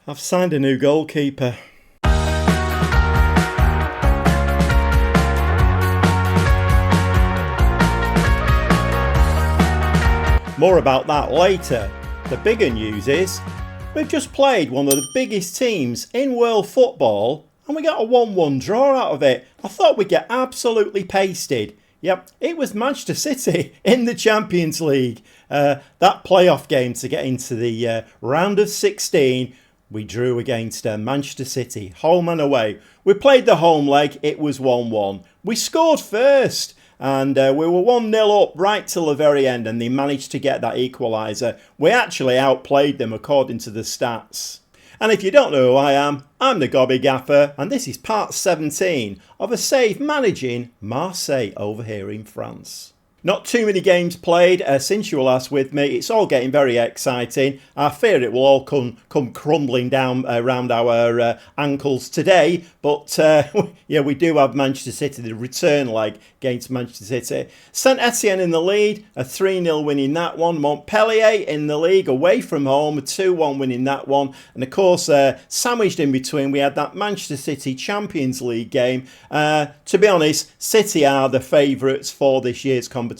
I've signed a new goalkeeper. More about that later. The bigger news is we've just played one of the biggest teams in world football and we got a 1-1 draw out of it. I thought we'd get absolutely pasted. Yep, it was Manchester City in the Champions League. That playoff game to get into the round of 16. We drew against Manchester City, home and away. We played the home leg, it was 1-1. We scored first and we were 1-0 up right till the very end and they managed to get that equaliser. We actually outplayed them according to the stats. And if you don't know who I am, I'm the Gobby Gaffer and this is part 17 of a save managing Marseille over here in France. Not too many games played since you were last with me. It's all getting very exciting. I fear it will all come crumbling down around our ankles today. But yeah, we do have Manchester City, the return leg against Manchester City. Saint Etienne in the lead, a 3-0 win in that one. Montpellier in the league, away from home, a 2-1 win in that one. And of course, sandwiched in between, we had that Manchester City Champions League game. To be honest, City are the favourites for this year's competition.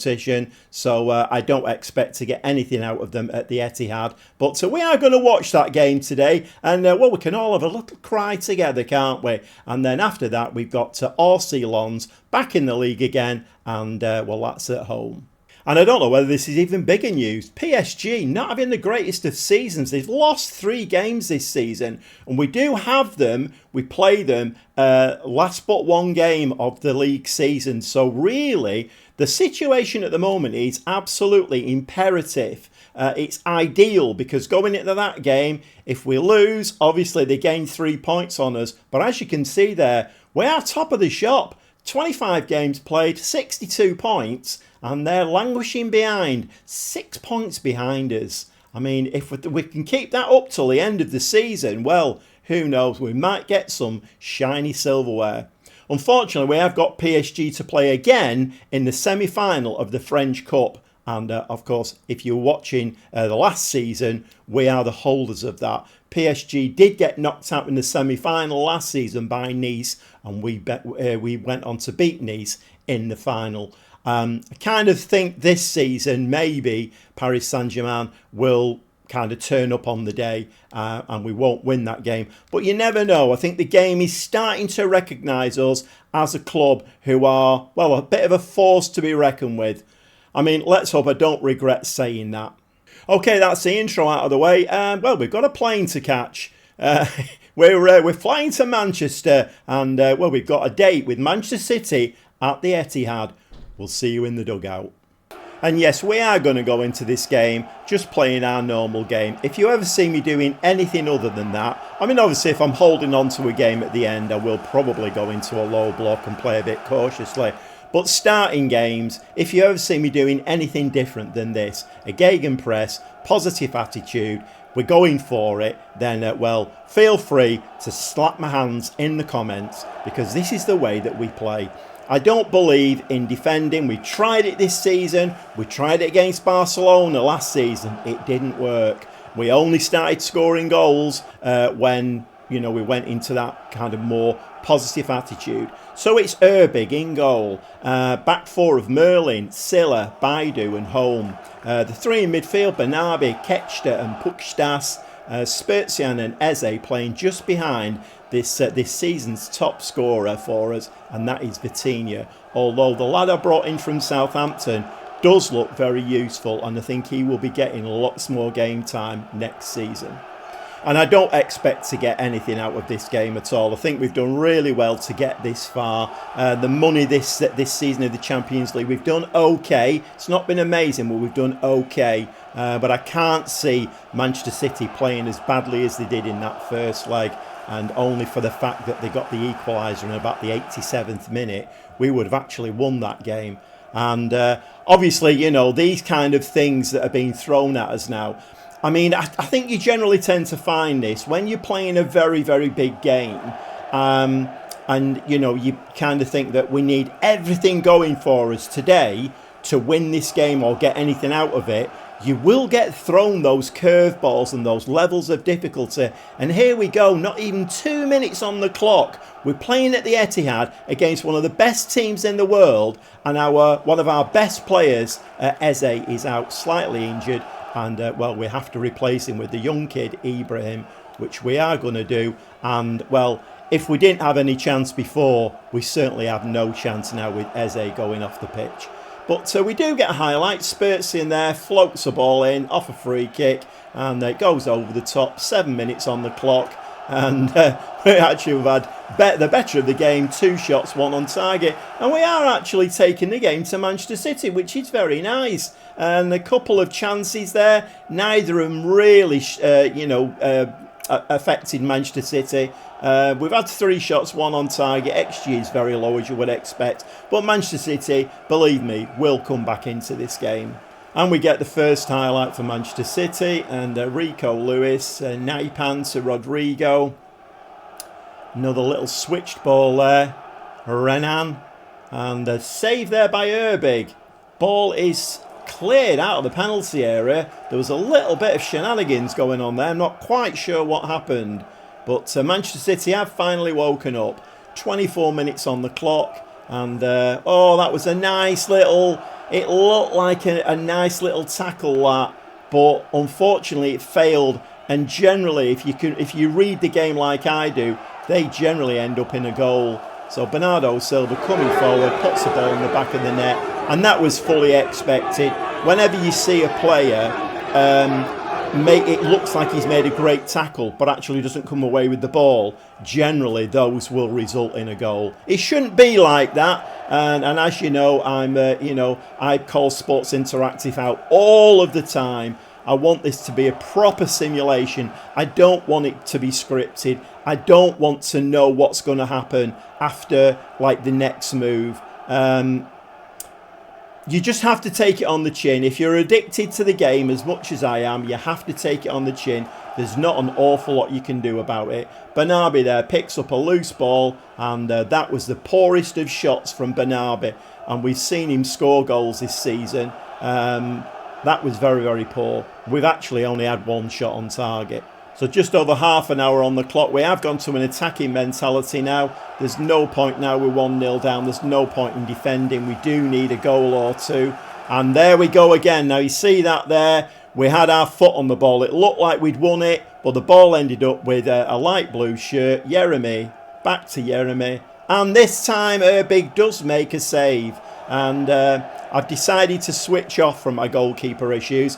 So I don't expect to get anything out of them at the Etihad. But we are going to watch that game today. And well, we can all have a little cry together, can't we? And then after that, we've got Orsilons back in the league again. And well, that's at home. And I don't know whether this is even bigger news. PSG not having the greatest of seasons. They've lost 3 games this season. And we do have them. We play them last but one game of the league season. So really, the situation at the moment is absolutely imperative. It's ideal because going into that game, if we lose, obviously they gain 3 points on us. But as you can see there, we are top of the shop. 25 games played, 62 points. And they're languishing behind, 6 points behind us. I mean, if we can keep that up till the end of the season, well, who knows? We might get some shiny silverware. Unfortunately, we have got PSG to play again in the semi-final of the French Cup. And of course, if you're watching the last season, we are the holders of that. PSG did get knocked out in the semi-final last season by Nice. And we went on to beat Nice in the final. I kind of think this season maybe Paris Saint-Germain will kind of turn up on the day and we won't win that game. But you never know. I think the game is starting to recognise us as a club who are, well, a bit of a force to be reckoned with. I mean, let's hope I don't regret saying that. OK, that's the intro out of the way. Well, we've got a plane to catch. We're flying to Manchester and, well, we've got a date with Manchester City at the Etihad. We'll see you in the dugout. And yes, we are going to go into this game just playing our normal game. If you ever see me doing anything other than that, I mean, obviously, if I'm holding on to a game at the end, I will probably go into a low block and play a bit cautiously. But starting games, if you ever see me doing anything different than this, a gegenpress, positive attitude, we're going for it, then, well, feel free to slap my hands in the comments because this is the way that we play. I don't believe in defending. We tried it this season. We tried it against Barcelona last season. It didn't work. We only started scoring goals when, you know, we went into that kind of more positive attitude. So it's Erbig in goal. Back four of Merlin, Silla, Baidu and Holm. The three in midfield, Bernabé, Ketchta and Pukstas. Spurzian and Eze playing just behind this season's top scorer for us, and that is Vitinha. Although the lad I brought in from Southampton does look very useful, and I think he will be getting lots more game time next season. And I don't expect to get anything out of this game at all. I think we've done really well to get this far. The money this season of the Champions League, we've done okay. It's not been amazing, but we've done okay. But I can't see Manchester City playing as badly as they did in that first leg. And only for the fact that they got the equaliser in about the 87th minute, we would have actually won that game. And obviously, you know, these kind of things that are being thrown at us now, I mean, I think you generally tend to find this when you're playing a very, very big game and, you know, you kind of think that we need everything going for us today to win this game or get anything out of it. you will get thrown those curveballs and those levels of difficulty. And here we go, not even 2 minutes on the clock. We're playing at the Etihad against one of the best teams in the world, and one of our best players, Eze, is out slightly injured, and well, we have to replace him with the young kid Ibrahim, which we are going to do. And well, if we didn't have any chance before, we certainly have no chance now with Eze going off the pitch. But we do get a highlight. Spurts in there, floats the ball in off a free kick, and it goes over the top. 7 minutes on the clock, and we actually have had the better of the game. 2 shots, 1 on target, and we are actually taking the game to Manchester City, which is very nice. And a couple of chances there, neither of them really, affected Manchester City. We've had 3 shots, 1 on target. XG is very low, as you would expect. But Manchester City, believe me, will come back into this game. And we get the first highlight for Manchester City. And Rico Lewis, Naipan to Rodrigo. Another little switched ball there. Renan. And a save there by Herbig. Ball is cleared out of the penalty area. There was a little bit of shenanigans going on there. I'm not quite sure what happened. But Manchester City have finally woken up. 24 minutes on the clock. And, that was a nice little... It looked like a nice little tackle, that. But, unfortunately, it failed. And generally, if you read the game like I do, they generally end up in a goal. So, Bernardo Silva coming forward, puts the ball in the back of the net. And that was fully expected. Whenever you see a player... it looks like he's made a great tackle, but actually doesn't come away with the ball, generally those will result in a goal. It shouldn't be like that, and as you know, I call Sports Interactive out all of the time. I want this to be a proper simulation. I don't want it to be scripted. I don't want to know what's going to happen after, like, the next move. You just have to take it on the chin. If you're addicted to the game as much as I am, you have to take it on the chin. There's not an awful lot you can do about it. Bernabé there picks up a loose ball, and that was the poorest of shots from Bernabé. And we've seen him score goals this season. That was very, very poor. We've actually only had 1 shot on target. So just over half an hour on the clock. We have gone to an attacking mentality now. There's no point now, we're 1-0 down. There's no point in defending. We do need a goal or 2. And there we go again. Now you see that there. We had our foot on the ball. It looked like we'd won it, but the ball ended up with a light blue shirt. Yeremy, back to Yeremy. And this time Herbig does make a save. And I've decided to switch off from my goalkeeper issues.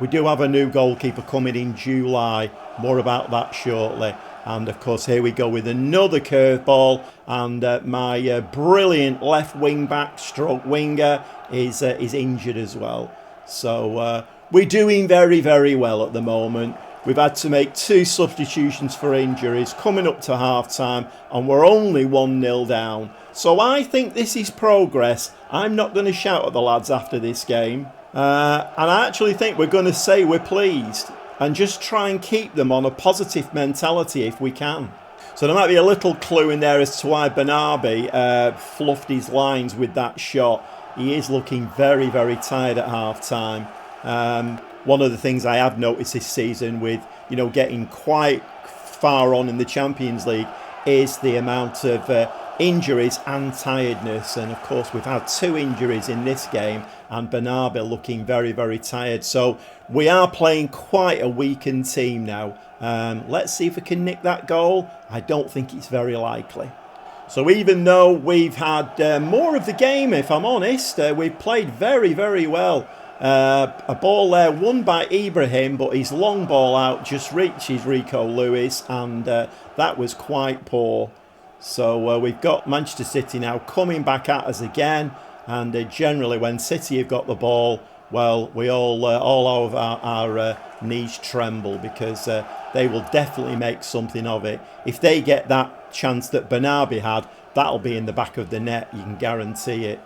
We do have a new goalkeeper coming in July. More about that shortly. And of course, here we go with another curveball. And my brilliant left wing back stroke winger is injured as well. So we're doing very, very well at the moment. We've had to make 2 substitutions for injuries coming up to half time, and we're only 1-0 down. So I think this is progress. I'm not going to shout at the lads after this game. And I actually think we're going to say we're pleased and just try and keep them on a positive mentality if we can. So there might be a little clue in there as to why Bernabé fluffed his lines with that shot. He is looking very, very tired at half time. One of the things I have noticed this season with, getting quite far on in the Champions League is the amount of injuries and tiredness. And of course, we've had 2 injuries in this game, and Bernabé looking very, very tired. So we are playing quite a weakened team now. Let's see if we can nick that goal. I don't think it's very likely. So even though we've had more of the game, if I'm honest, we've played very, very well. A ball there won by Ibrahim, but his long ball out just reaches Rico Lewis, and that was quite poor. So we've got Manchester City now coming back at us again, and generally when City have got the ball, well, we all of our knees tremble, because they will definitely make something of it. If they get that chance that Bernabé had, that'll be in the back of the net, you can guarantee it.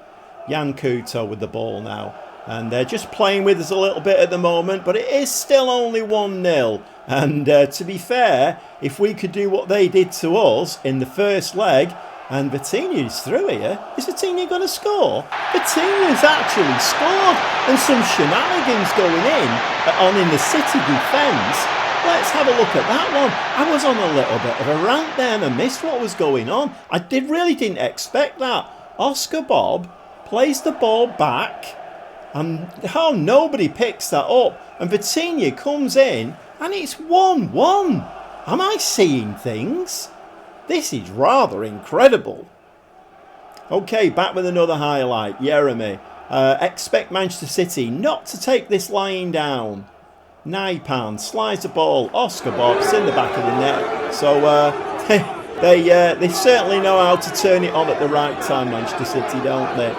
Jan Couto with the ball now. And they're just playing with us a little bit at the moment, but it is still only 1-0. And to be fair, if we could do what they did to us in the first leg, And Vitinha's through here. Is Vitinha going to score? Vitinha's actually scored. And some shenanigans going in the City defence. Let's have a look at that one. I was on a little bit of a rant there and I missed what was going on. I really didn't expect that. Oscar Bob plays the ball back. And nobody picks that up. And Vitinha comes in and it's 1-1. Am I seeing things? This is rather incredible. Okay, back with another highlight. Jeremy. Expect Manchester City not to take this lying down. Naipan slides the ball. Oscar Bob's in the back of the net. So they certainly know how to turn it on at the right time, Manchester City, don't they?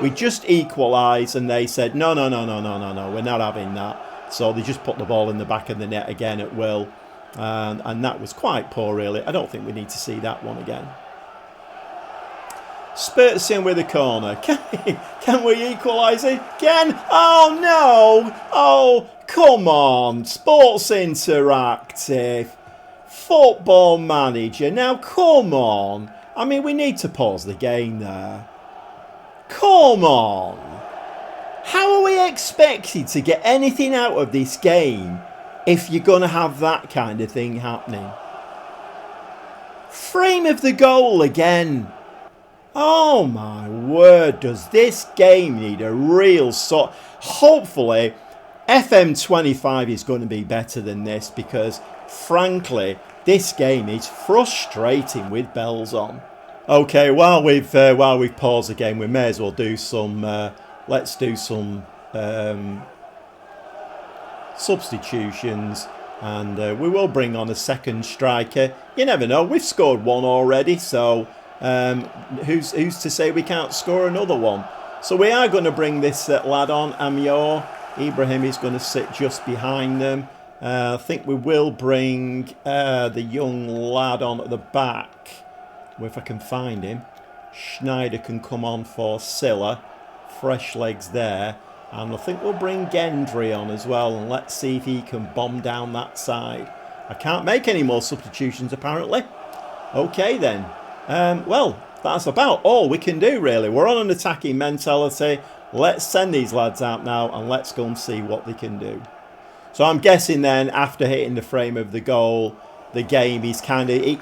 We just equalised and they said, no, we're not having that. So they just put the ball in the back of the net again at will. And that was quite poor, really. I don't think we need to see that one again. Spurts in with a corner. Can we equalise again? Oh, no. Oh, come on. Sports Interactive. Football Manager. Now, come on. I mean, we need to pause the game there. Come on. How are we expected to get anything out of this game if you're going to have that kind of thing happening? Frame of the goal again. Oh my word, does this game need a real sort? Hopefully, FM25 is going to be better than this because, frankly, this game is frustrating with bells on. Okay, while we've paused the game, we may as well do some. Let's do some substitutions, and we will bring on a second striker. You never know. We've scored one already, so. Who's to say we can't score another one? So we are going to bring this lad on, Amior. Ibrahim is going to sit just behind them. I think we will bring the young lad on at the back. If I can find him. Schneider can come on for Silla. Fresh legs there. And I think we'll bring Gendry on as well. And let's see if he can bomb down that side. I can't make any more substitutions apparently. Okay then. Well, that's about all we can do, really. We're on an attacking mentality. Let's send these lads out now and let's go and see what they can do. So I'm guessing then, after hitting the frame of the goal, the game is kind of...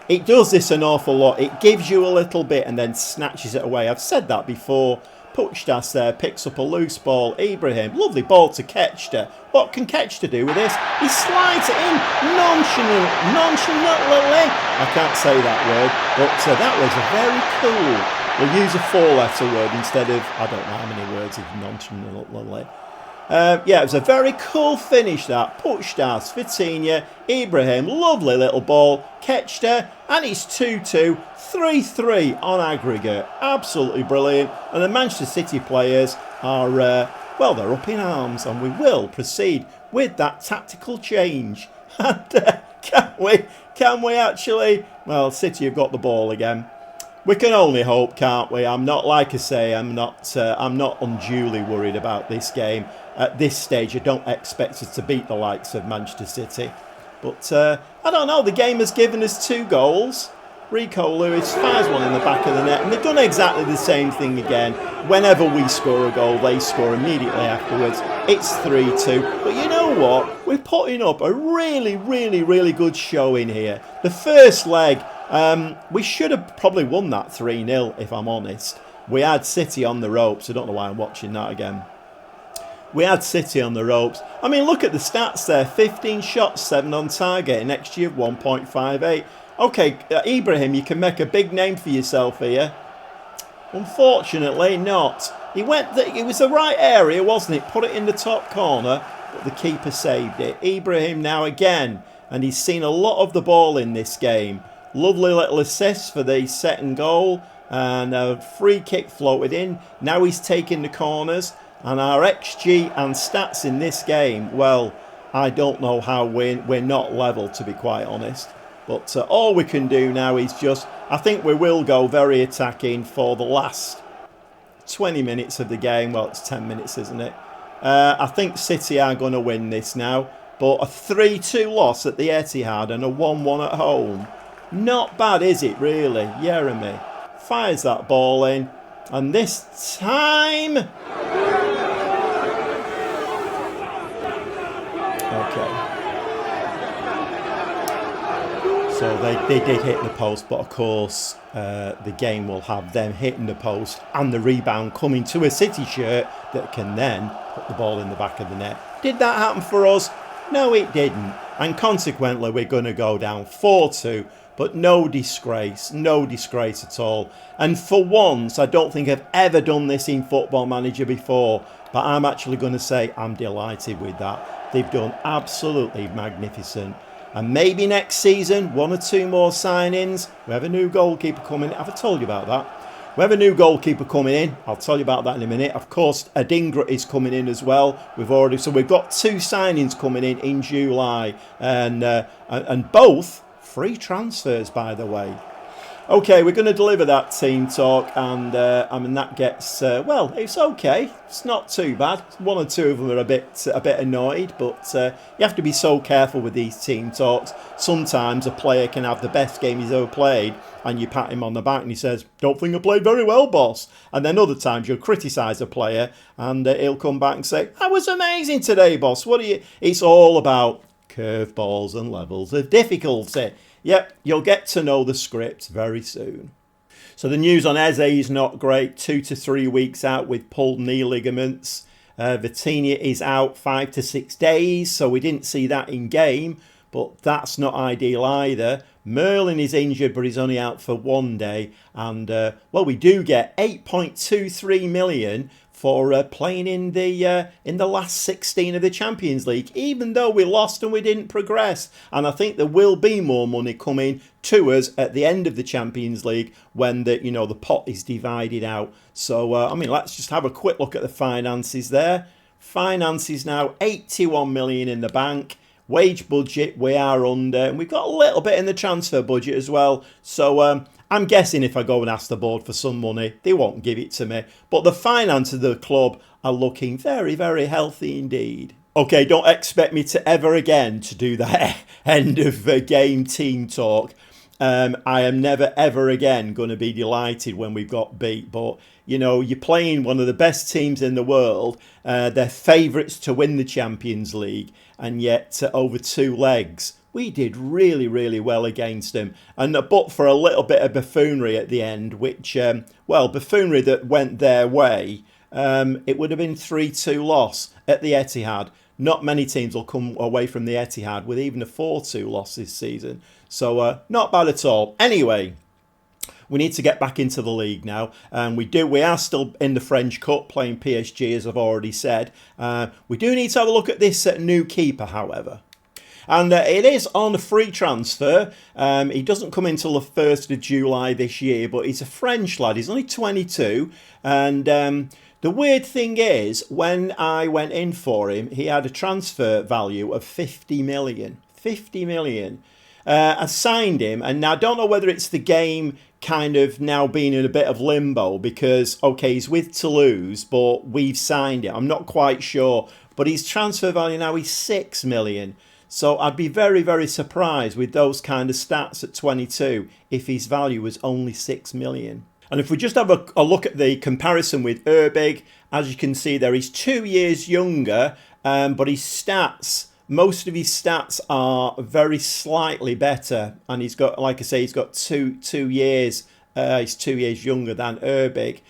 It does this an awful lot. It gives you a little bit and then snatches it away. I've said that before. Puchtas there picks up a loose ball. Ibrahim, lovely ball to Ketchta. What can Ketchta do with this? He slides it in nonchalantly. I can't say that word, but that was a very cool. We'll use a four-letter word instead of, I don't know how many words is nonchalantly. Yeah, it was a very cool finish that. Puchtas, Vitinha, Ibrahim, lovely little ball. Ketchta, and it's 2-2. 3-3 on aggregate. Absolutely brilliant. And the Manchester City players are, well, they're up in arms. And we will proceed with that tactical change. And can we actually... Well, City have got the ball again. We can only hope, can't we? I'm not, like I say, I'm not unduly worried about this game. At this stage, I don't expect us to beat the likes of Manchester City. But, I don't know, the game has given us 2 goals. Rico Lewis fires one in the back of the net, and they've done exactly the same thing again. Whenever we score a goal, they score immediately afterwards. It's 3-2. But you know what? We're putting up a really good showing here. The first leg, we should have probably won that 3-0, if I'm honest. We had City on the ropes. I don't know why I'm watching that again. We had City on the ropes. I mean, look at the stats there. 15 shots, 7 on target, an XG of 1.58. Okay, Ibrahim, you can make a big name for yourself here. Unfortunately, not. It was the right area, wasn't it? Put it in the top corner, but the keeper saved it. Ibrahim now again, and he's seen a lot of the ball in this game. Lovely little assist for the second goal, and a free kick floated in. Now he's taking the corners, and our XG and stats in this game, well, I don't know how we're not level, to be quite honest. But all we can do now is just... I think we will go very attacking for the last 20 minutes of the game. Well, it's 10 minutes, isn't it? I think City are going to win this now. But a 3-2 loss at the Etihad and a 1-1 at home. Not bad, is it, really? Jeremy fires that ball in, and this time... Okay. So they did hit the post, but of course the game will have them hitting the post and the rebound coming to a City shirt that can then put the ball in the back of the net. Did that happen for us? No, it didn't. And consequently, we're going to go down 4-2. But no disgrace at all. And for once, I don't think I've ever done this in Football Manager before, but I'm actually going to say I'm delighted with that. They've done absolutely magnificent. And maybe next season, 1 or 2 more signings. We have a new goalkeeper coming. Have I told you about that? We have a new goalkeeper coming in. I'll tell you about that in a minute. Of course, Adingra is coming in as well. We've got 2 signings coming in July, and both free transfers, by the way. Okay, we're going to deliver that team talk, and that gets well. It's okay. It's not too bad. 1 or 2 of them are a bit annoyed, but you have to be so careful with these team talks. Sometimes a player can have the best game he's ever played, and you pat him on the back, and he says, "Don't think I played very well, boss." And then other times you'll criticise a player, and he'll come back and say, "That was amazing today, boss. What are you?" It's all about curveballs and levels of difficulty. Yep, you'll get to know the script very soon. So the news on Eze is not great. 2 to 3 weeks out with pulled knee ligaments. Vitinha is out 5 to 6 days, so we didn't see that in game, but that's not ideal either. Merlin is injured, but he's only out for 1 day. And, we do get 8.23 million for playing in the last 16 of the Champions League, even though we lost and we didn't progress. And I think there will be more money coming to us at the end of the Champions League when the pot is divided out. So, let's just have a quick look at the finances there. Finances now, 81 million in the bank. Wage budget, we are under. And we've got a little bit in the transfer budget as well. So, I'm guessing if I go and ask the board for some money, they won't give it to me. But the finances of the club are looking very, very healthy indeed. Okay, don't expect me to ever again to do that end of game team talk. I am never, ever again going to be delighted when we've got beat. But, you're playing one of the best teams in the world. They're favourites to win the Champions League. And yet, over 2 legs, we did really, really well against them. And but for a little bit of buffoonery at the end, which, buffoonery that went their way, it would have been 3-2 loss at the Etihad. Not many teams will come away from the Etihad with even a 4-2 loss this season. So, not bad at all. Anyway, we need to get back into the league now. We are still in the French Cup playing PSG, as I've already said. We do need to have a look at this new keeper, however. And it is on a free transfer. He doesn't come until the 1st of July this year, but he's a French lad. He's only 22. And the weird thing is, when I went in for him, he had a transfer value of 50 million. 50 million. I signed him, and now I don't know whether it's the game kind of now being in a bit of limbo because, okay, he's with Toulouse, but we've signed him. I'm not quite sure. But his transfer value now is 6 million. So I'd be very, very surprised with those kind of stats at 22 if his value was only 6 million. And if we just have a look at the comparison with Urbig, as you can see there, he's 2 years younger, but his stats, most of his stats are very slightly better. And he's got, like I say, he's got two years, he's 2 years younger than Urbig.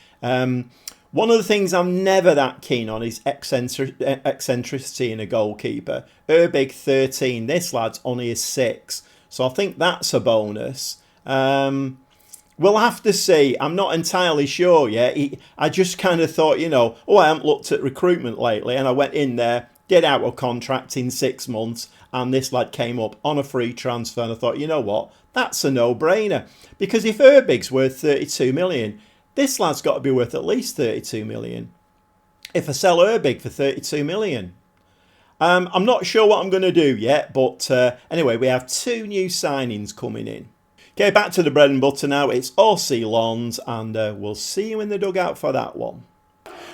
One of the things I'm never that keen on is eccentricity in a goalkeeper. Urbig 13, this lad's only a 6. So I think that's a bonus. We'll have to see. I'm not entirely sure yet. I just kind of thought, I haven't looked at recruitment lately. And I went in there, did out a contract in 6 months. And this lad came up on a free transfer. And I thought, you know what? That's a no-brainer. Because if Urbig's worth 32 million... this lad's got to be worth at least 32 million. If I sell Urbig for 32 million. I'm not sure what I'm going to do yet. But anyway, we have 2 new signings coming in. Okay, back to the bread and butter now. It's OC Lons. And we'll see you in the dugout for that one.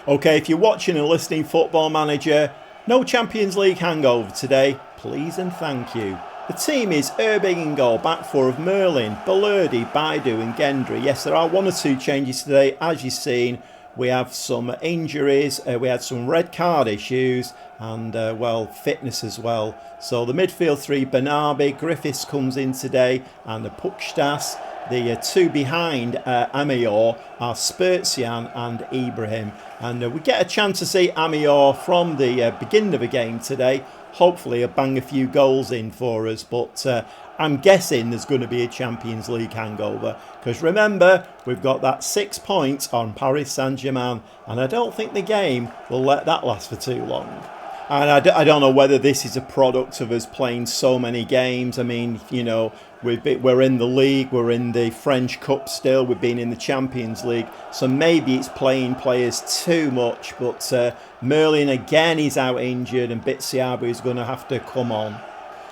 Okay, if you're watching and listening Football Manager, no Champions League hangover today. Please and thank you. The team is Erbig in goal, back four of Merlin, Balerdi, Baidu and Gendry. Yes, there are 1 or 2 changes today. As you've seen, we have some injuries, we had some red card issues and, well, fitness as well. So the midfield 3, Bernabé, Griffiths comes in today and the Puchtas. The 2 behind Amior are Spurtsian and Ibrahim. And we get a chance to see Amior from the beginning of the game today. Hopefully he'll bang a few goals in for us, but I'm guessing there's going to be a Champions League hangover. Because remember, we've got that 6 points on Paris Saint-Germain, and I don't think the game will let that last for too long. And I don't know whether this is a product of us playing so many games. I mean, you know, we're in the league, we're in the French Cup still, we've been in the Champions League. So maybe it's playing players too much. But Merlin again is out injured and Bitsiabu is going to have to come on.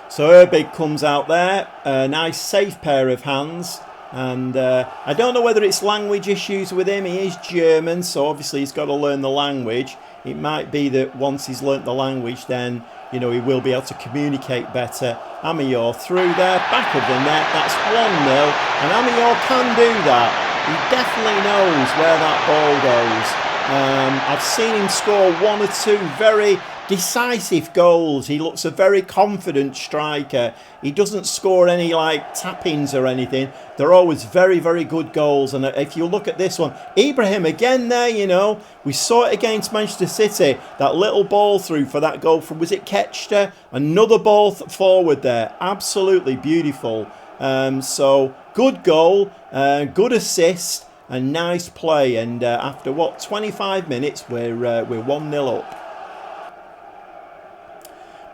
So Erbig comes out there, a nice safe pair of hands. And I don't know whether it's language issues with him. He is German, so obviously he's got to learn the language. It might be that once he's learnt the language, then, you know, he will be able to communicate better. Amior through there, back of the net, that's 1-0. And Amior can do that. He definitely knows where that ball goes. I've seen him score 1 or 2 very decisive goals. He looks a very confident striker. He doesn't score any like tap-ins or anything. They're always very, very good goals. And if you look at this one, Ibrahim again there, you know, we saw it against Manchester City, that little ball through for that goal from, was it Ketchter? Another ball forward there, absolutely beautiful. So good goal, good assist and nice play. And after what, 25 minutes, we're 1-0 up.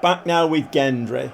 Back now with Gendry.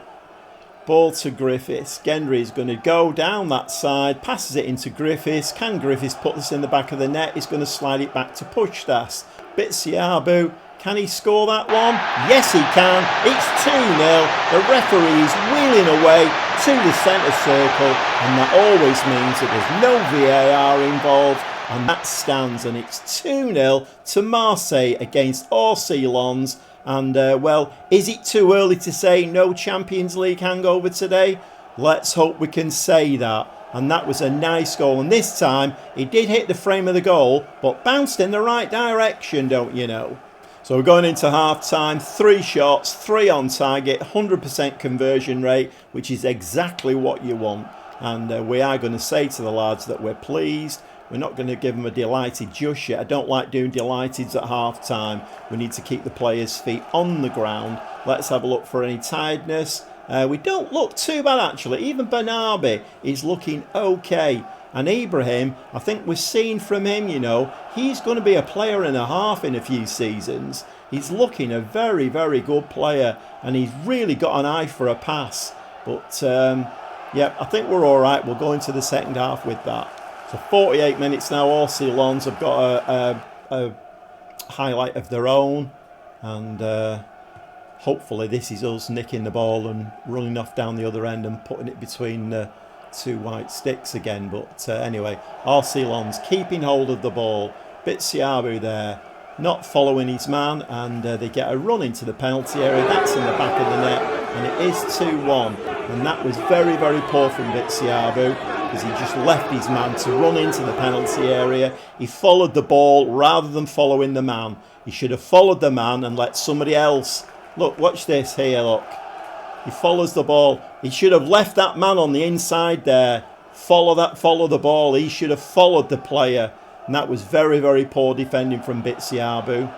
Ball to Griffiths. Gendry is going to go down that side, passes it into Griffiths. Can Griffiths put this in the back of the net? He's going to slide it back to Puchtas. Bitsiabu, can he score that one? Yes, he can. It's 2-0. The referee is wheeling away to the centre circle, and that always means that there's no VAR involved, and that stands, and it's 2-0 to Marseille against RC Lens. And, well, is it too early to say no Champions League hangover today? Let's hope we can say that. And that was a nice goal. And this time, it did hit the frame of the goal, but bounced in the right direction, don't you know? So we're going into half-time. 3 shots, 3 on target, 100% conversion rate, which is exactly what you want. And we are going to say to the lads that we're pleased. We're not going to give them a delighted just yet. I don't like doing delighteds at half-time. We need to keep the players' feet on the ground. Let's have a look for any tiredness. We don't look too bad, actually. Even Bernabé is looking okay. And Ibrahim, I think we've seen from him, you know, he's going to be a player and a half in a few seasons. He's looking a very, very good player. And he's really got an eye for a pass. But, yeah, I think we're all right. We'll go into the second half with that. So 48 minutes now, RC Lens have got a highlight of their own. And hopefully this is us nicking the ball and running off down the other end and putting it between 2 white sticks again. But anyway, RC Lens keeping hold of the ball. Bitsiabu there, not following his man. And they get a run into the penalty area. That's in the back of the net. And it is 2-1. And that was very, very poor from Bitsiabu, because he just left his man to run into the penalty area. He followed the ball rather than following the man. He should have followed the man and let somebody else. Look, watch this here, look. He follows the ball. He should have left that man on the inside there. Follow the ball. He should have followed the player. And that was very, very poor defending from Bitsiabu.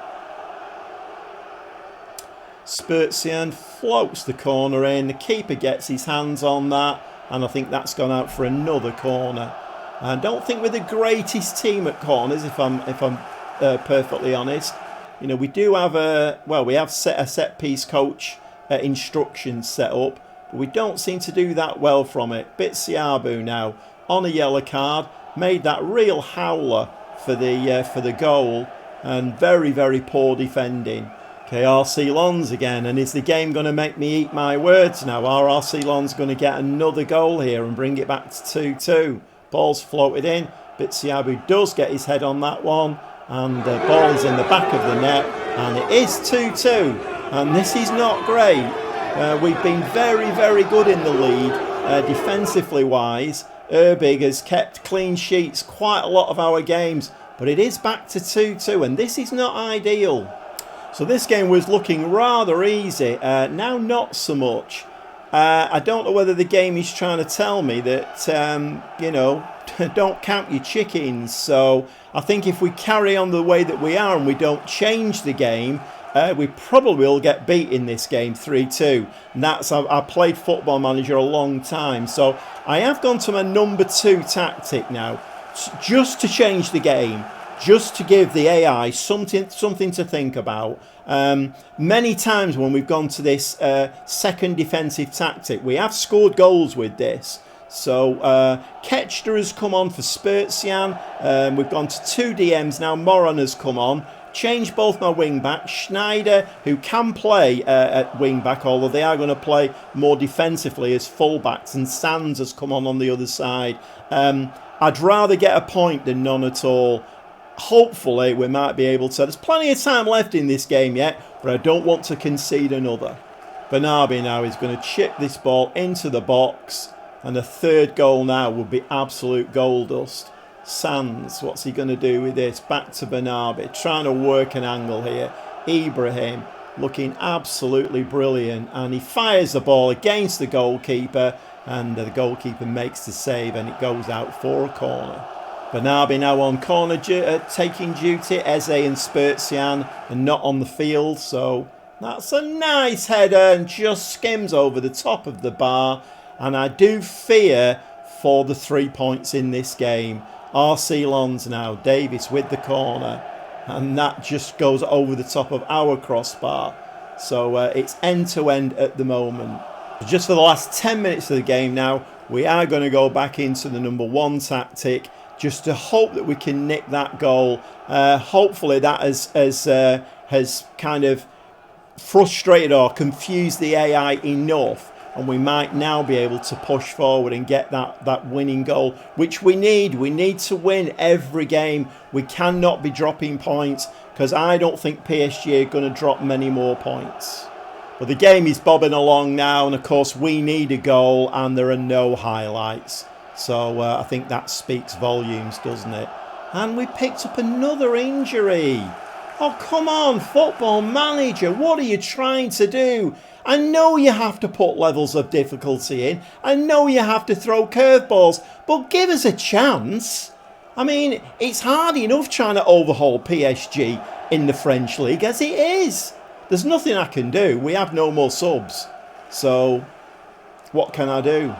Spurtsian floats the corner in. The keeper gets his hands on that. And I think that's gone out for another corner. I don't think we're the greatest team at corners, if I'm perfectly honest. You know, we do have we have a set piece coach instructions set up, but we don't seem to do that well from it. Bitsiabu now on a yellow card, made that real howler for the goal, and very, very poor defending. Okay, RC Lens again, and is the game going to make me eat my words now? Are RC Lens going to get another goal here and bring it back to 2-2? Ball's floated in. Bitsiabu does get his head on that one, and the ball is in the back of the net, and it is 2-2. And this is not great. We've been very, very good in the league, defensively wise. Erbig has kept clean sheets quite a lot of our games, but it is back to 2-2, and this is not ideal. So this game was looking rather easy, now not so much. I don't know whether the game is trying to tell me that, don't count your chickens. So I think if we carry on the way that we are and we don't change the game, we probably will get beat in this game 3-2. And I've played Football Manager a long time. So I have gone to my number 2 tactic now, just to change the game, just to give the AI something to think about. Many times when we've gone to this second defensive tactic, we have scored goals with this. So Ketchner has come on for Spurtsian. We've gone to 2 DMs now. Moran has come on. Changed both my wing backs. Schneider, who can play at wing back, although they are going to play more defensively as full backs, and Sands has come on the other side. I'd rather get a point than none at all. Hopefully we might be able to. There's plenty of time left in this game yet, but I don't want to concede another. Bernabé now is going to chip this ball into the box, and a third goal now would be absolute gold dust. Sands, what's he going to do with this? Back to Bernabé, trying to work an angle here. Ibrahim looking absolutely brilliant, and he fires the ball against the goalkeeper, and the goalkeeper makes the save, and it goes out for a corner. Bernabé now on corner taking duty. Eze and Spurtsian are not on the field, so that's a nice header and just skims over the top of the bar. And I do fear for the 3 points in this game. RC Lons now, Davis with the corner, and that just goes over the top of our crossbar. So it's end to end at the moment. Just for the last 10 minutes of the game now, we are going to go back into the number 1 tactic, just to hope that we can nick that goal. Hopefully that has kind of frustrated or confused the AI enough, and we might now be able to push forward and get that winning goal, which we need. We need to win every game. We cannot be dropping points, because I don't think PSG are going to drop many more points. But the game is bobbing along now, and of course we need a goal, and there are no highlights. So I think that speaks volumes, doesn't it? And we picked up another injury. Oh, come on, Football Manager. What are you trying to do? I know you have to put levels of difficulty in. I know you have to throw curveballs. But give us a chance. I mean, it's hard enough trying to overhaul PSG in the French league as it is. There's nothing I can do. We have no more subs. So what can I do?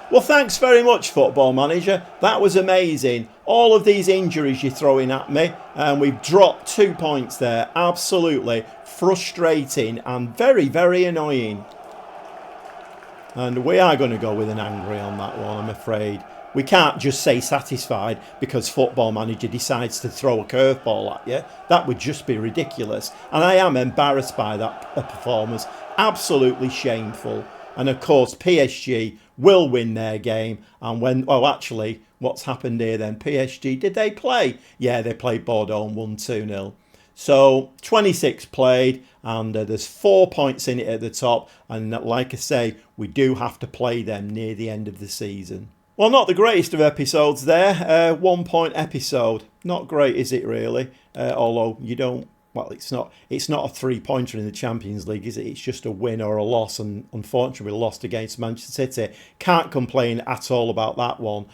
Well, thanks very much, Football Manager. That was amazing. All of these injuries you're throwing at me, and we've dropped 2 points there. Absolutely frustrating and very, very annoying. And we are going to go with an angry on that one, I'm afraid. We can't just say satisfied because Football Manager decides to throw a curveball at you. That would just be ridiculous. And I am embarrassed by that performance. Absolutely shameful. And of course, PSG will win their game. And actually, what's happened here then? PSG, did they play? Yeah, they played Bordeaux and won 2-0. So 26 played, and there's 4 points in it at the top. And like I say, we do have to play them near the end of the season. Well, not the greatest of episodes there. 1 point episode. Not great, is it really? Although you don't. Well, it's not a 3-pointer in the Champions League, is it? It's just a win or a loss, and unfortunately we lost against Manchester City. Can't complain at all about that one.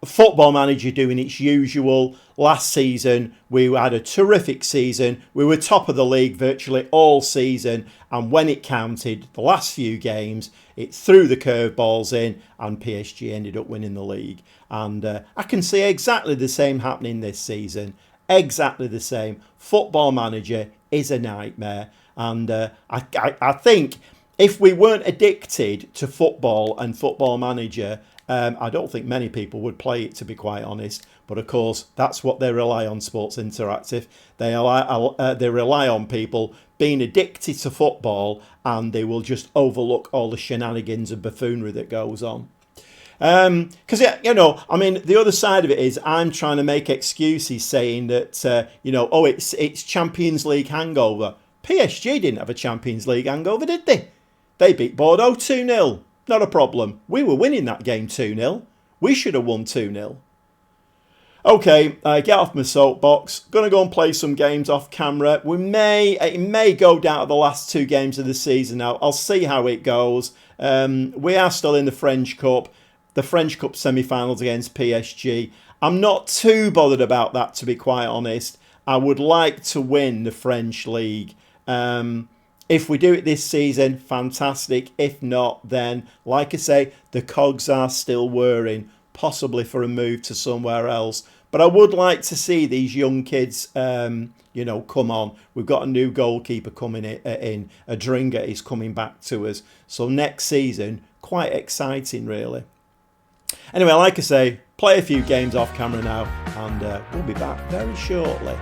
Football Manager doing its usual. Last season we had a terrific season. We were top of the league virtually all season, and when it counted, the last few games, it threw the curveballs in, and PSG ended up winning the league. And I can see exactly the same happening this season. Exactly the same. Football Manager is a nightmare, and I think if we weren't addicted to football and Football Manager, I don't think many people would play it, to be quite honest. But of course, that's what they rely on, Sports Interactive. They rely on people being addicted to football, and they will just overlook all the shenanigans and buffoonery that goes on. Because, the other side of it is I'm trying to make excuses saying that, it's Champions League hangover. PSG didn't have a Champions League hangover, did they? They beat Bordeaux 2-0. Not a problem. We were winning that game 2-0. We should have won 2-0. Okay, get off my soapbox. Going to go and play some games off camera. It may go down to the last 2 games of the season now. I'll see how it goes. We are still in the French Cup. The French Cup semi-finals against PSG. I'm not too bothered about that, to be quite honest. I would like to win the French League. If we do it this season, fantastic. If not, then, like I say, the cogs are still whirring, possibly for a move to somewhere else. But I would like to see these young kids, come on. We've got a new goalkeeper coming in. Adringa is coming back to us. So next season, quite exciting, really. Anyway, like I say, play a few games off camera now, and we'll be back very shortly.